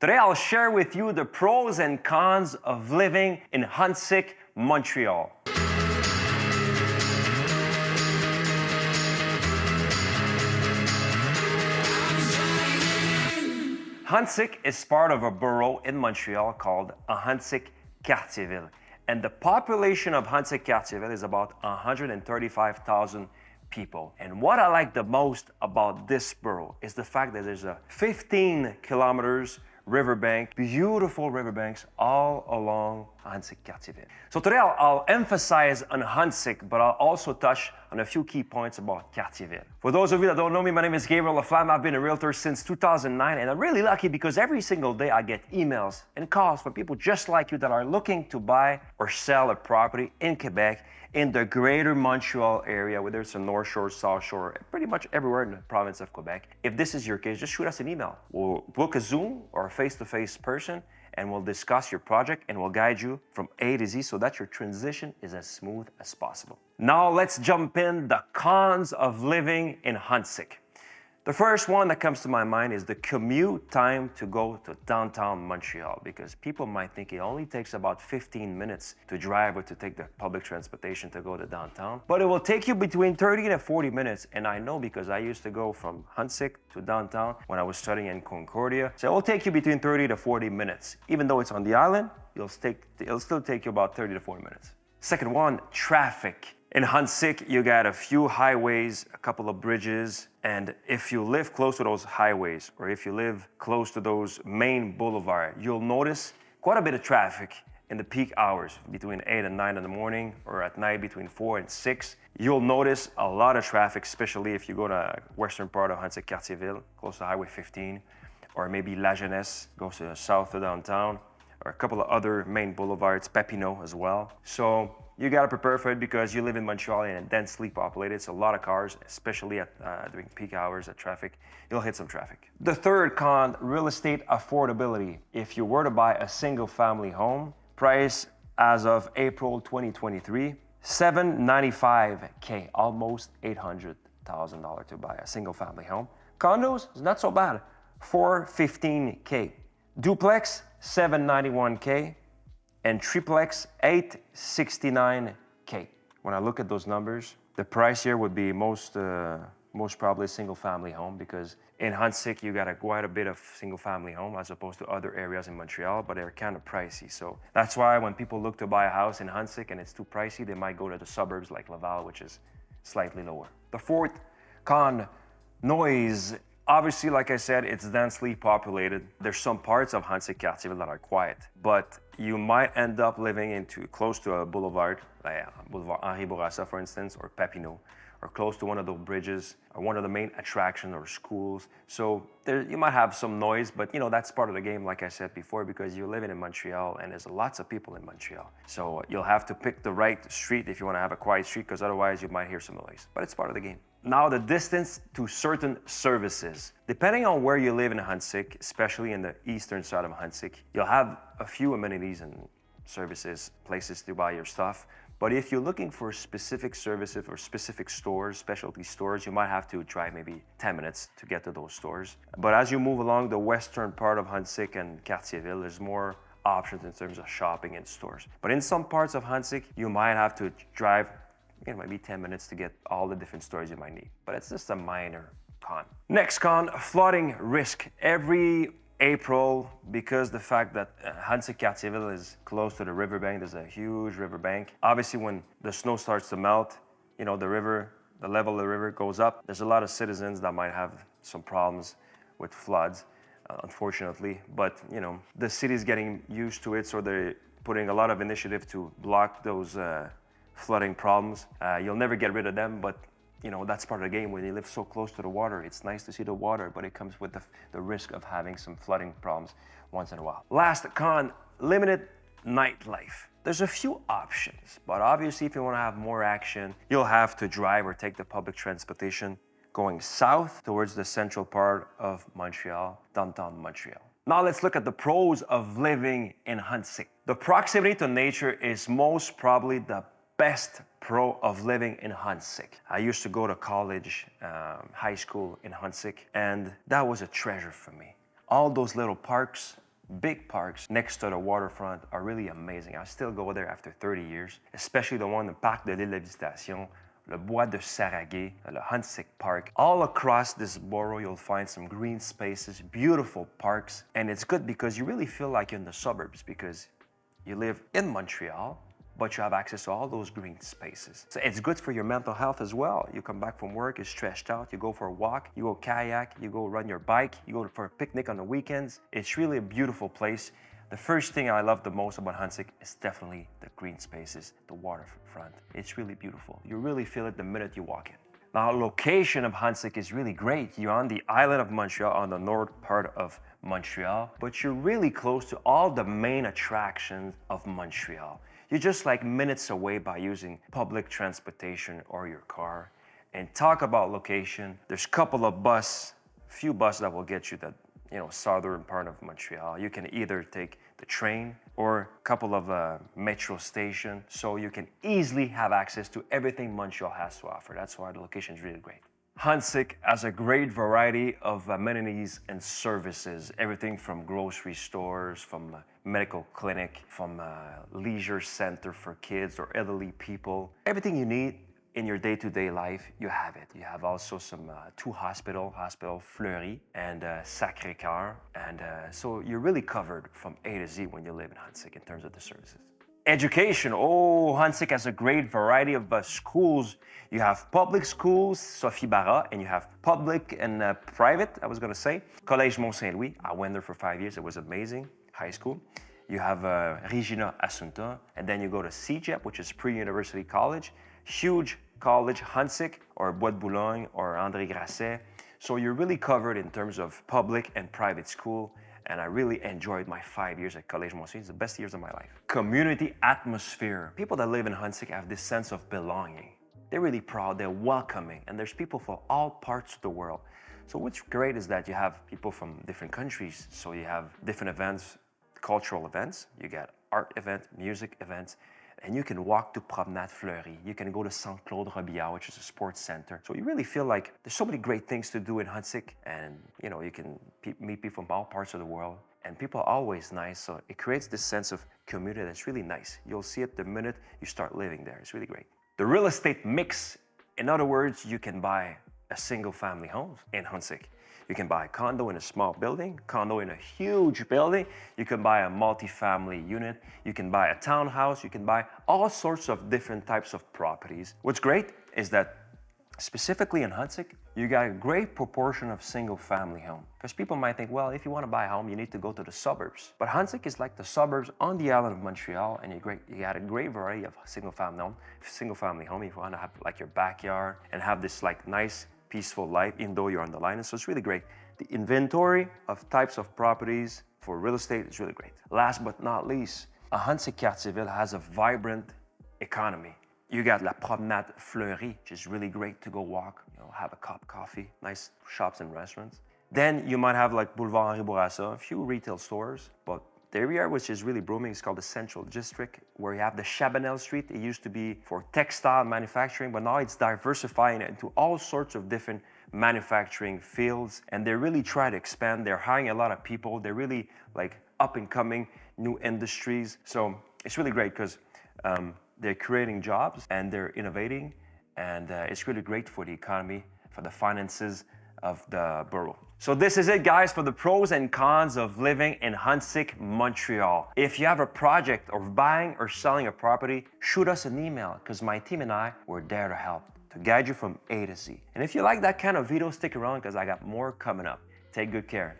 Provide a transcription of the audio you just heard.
Today, I'll share with you the pros and cons of living in Huntsic, Montreal. Huntsic is part of a borough in Montreal called Ahuntsic-Cartierville. And the population of Huntsic-Cartierville is about 135,000 people. And what I like the most about this borough is the fact that there's a 15 kilometers riverbank, beautiful riverbanks all along Ahuntsic-Cartierville. So today I'll emphasize on Huntsic, but I'll also touch on a few key points about Cartierville. For those of you that don't know me, my name is Gabriel Laflamme. I've been a realtor since 2009, and I'm really lucky because every single day I get emails and calls from people just like you that are looking to buy or sell a property in Quebec, in the greater Montreal area, whether it's the North Shore, South Shore, pretty much everywhere in the province of Quebec. If this is your case, just shoot us an email. We'll book a Zoom or a face-to-face person, and we'll discuss your project and we'll guide you from A to Z so that your transition is as smooth as possible. Now let's jump in the cons of living in Huntsic. The first one that comes to my mind is the commute time to go to downtown Montreal, because people might think it only takes about 15 minutes to drive or to take the public transportation to go to downtown, but it will take you between 30 to 40 minutes. And I know because I used to go from Huntsic to downtown when I was studying in Concordia. So it will take you between 30 to 40 minutes. Even though it's on the island, it'll still take you about 30 to 40 minutes. Second one, traffic. In Huntsic, you got a few highways, a couple of bridges, and if you live close to those highways, or if you live close to those main boulevards, you'll notice quite a bit of traffic in the peak hours, between 8 and 9 in the morning, or at night between 4 and 6. You'll notice a lot of traffic, especially if you go to western part of Huntsic-Cartierville, close to Highway 15, or maybe La Jeunesse, goes to the south of downtown, or a couple of other main boulevards, Papineau as well. So you gotta prepare for it because you live in Montreal and densely populated. It's a lot of cars, especially during peak hours at traffic. You'll hit some traffic. The third con, real estate affordability. If you were to buy a single family home, price as of April 2023, $795K, almost $800,000 to buy a single family home. Condos, it's not so bad, $415K. Duplex, $791K. And triplex, $869K. When I look at those numbers, the price here would be most probably a single family home, because in Huntsic, you got quite a bit of single family home as opposed to other areas in Montreal, but they're kind of pricey. So that's why when people look to buy a house in Huntsic and it's too pricey, they might go to the suburbs like Laval, which is slightly lower. The fourth con, noise. Obviously, like I said, it's densely populated. There's some parts of Huntsic-Cartierville that are quiet, but you might end up living close to a boulevard, like Boulevard Henri Bourassa, for instance, or Papineau, or close to one of those bridges, or one of the main attractions or schools. So you might have some noise, but that's part of the game, like I said before, because you're living in Montreal and there's lots of people in Montreal. So you'll have to pick the right street if you want to have a quiet street, because otherwise you might hear some noise, but it's part of the game. Now, the distance to certain services. Depending on where you live in Huntsic, especially in the eastern side of Huntsic, you'll have a few amenities and services, places to buy your stuff. But if you're looking for specific services or specific stores, specialty stores, you might have to drive maybe 10 minutes to get to those stores. But as you move along the western part of Huntsic and Cartierville, there's more options in terms of shopping and stores. But in some parts of Huntsic, you might have to drive maybe 10 minutes to get all the different stores you might need. But it's just a minor con. Next con, flooding risk. Every April, because the fact that Huntsic-Cartierville is close to the riverbank, there's a huge riverbank. Obviously, when the snow starts to melt, the level of the river goes up. There's a lot of citizens that might have some problems with floods, unfortunately. But, the city's getting used to it, so they're putting a lot of initiative to block those flooding problems. You'll never get rid of them, but that's part of the game. When you live so close to the water, it's nice to see the water, but it comes with the risk of having some flooding problems once in a while. Last con, limited nightlife. There's a few options, but obviously if you want to have more action, you'll have to drive or take the public transportation going south towards the central part of Montreal, downtown Montreal. Now let's look at the pros of living in Huntsic. The proximity to nature is most probably the best pro of living in Huntsic. I used to go to college, high school in Huntsic, and that was a treasure for me. All those little parks, big parks next to the waterfront are really amazing. I still go there after 30 years, especially the one in Parc de l'Île de la Visitation, le Bois de Saraguet, le Huntsic Park. All across this borough, you'll find some green spaces, beautiful parks, and it's good because you really feel like you're in the suburbs because you live in Montreal, but you have access to all those green spaces. So it's good for your mental health as well. You come back from work, you're stretched out, you go for a walk, you go kayak, you go run your bike, you go for a picnic on the weekends. It's really a beautiful place. The first thing I love the most about Huntsic is definitely the green spaces, the waterfront. It's really beautiful. You really feel it the minute you walk in. Now, location of Huntsic is really great. You're on the island of Montreal, on the north part of Montreal, but you're really close to all the main attractions of Montreal. You're just like minutes away by using public transportation or your car. And talk about location, there's a couple of few buses that will get you that, southern part of Montreal. You can either take the train or a couple of metro stations, so you can easily have access to everything Montreal has to offer. That's why the location is really great. Huntsic has a great variety of amenities and services, everything from grocery stores, from medical clinic, from leisure center for kids or elderly people. Everything you need in your day-to-day life, you have it. You have also some two Hospital Fleury and Sacré-Cœur. And so you're really covered from A to Z when you live in Huntsic in terms of the services. Education. Huntsic has a great variety of schools. You have public schools, Sophie Barra, and you have public and private, I was going to say. Collège Mont-Saint-Louis, I went there for 5 years. It was amazing, high school. You have Regina Assunta, and then you go to CEGEP, which is Pre-University College. Huge college, Huntsic, or Bois de Boulogne, or André Grasset. So you're really covered in terms of public and private school. And I really enjoyed my 5 years at Collège Mont-Saint-Louis. It's the best years of my life. Community atmosphere. People that live in Huntsic have this sense of belonging. They're really proud, they're welcoming, and there's people from all parts of the world. So what's great is that you have people from different countries. So you have different events, cultural events. You get art events, music events. And you can walk to Promenade Fleury. You can go to Saint-Claude Robillard, which is a sports center. So you really feel like there's so many great things to do in Huntsic, and you can meet people from all parts of the world. And people are always nice, so it creates this sense of community that's really nice. You'll see it the minute you start living there. It's really great. The real estate mix, in other words, you can buy a single family home in Huntsic. You can buy a condo in a small building, condo in a huge building. You can buy a multi-family unit. You can buy a townhouse. You can buy all sorts of different types of properties. What's great is that specifically in Huntsic, you got a great proportion of single family home. Because people might think, well, if you want to buy a home, you need to go to the suburbs. But Huntsic is like the suburbs on the island of Montreal, and you got a great variety of single family home. If you want to have like your backyard and have this like nice, peaceful life, even though you're on the line. And so it's really great. The inventory of types of properties for real estate is really great. Last but not least, Huntsic Cartierville has a vibrant economy. You got La Promenade Fleury, which is really great to go walk, have a cup of coffee, nice shops and restaurants. Then you might have like Boulevard Henri Bourassa, a few retail stores, but the area which is really booming is called the Central District, where you have the Chabanel Street. It used to be for textile manufacturing, but now it's diversifying into all sorts of different manufacturing fields. And they really try to expand. They're hiring a lot of people. They're really like up and coming new industries. So it's really great because they're creating jobs and they're innovating. And it's really great for the economy, for the finances of the borough. So this is it, guys, for the pros and cons of living in Huntsic, Montreal. If you have a project of buying or selling a property, shoot us an email because my team and I, we're there to help, to guide you from A to Z. And if you like that kind of video, stick around because I got more coming up. Take good care.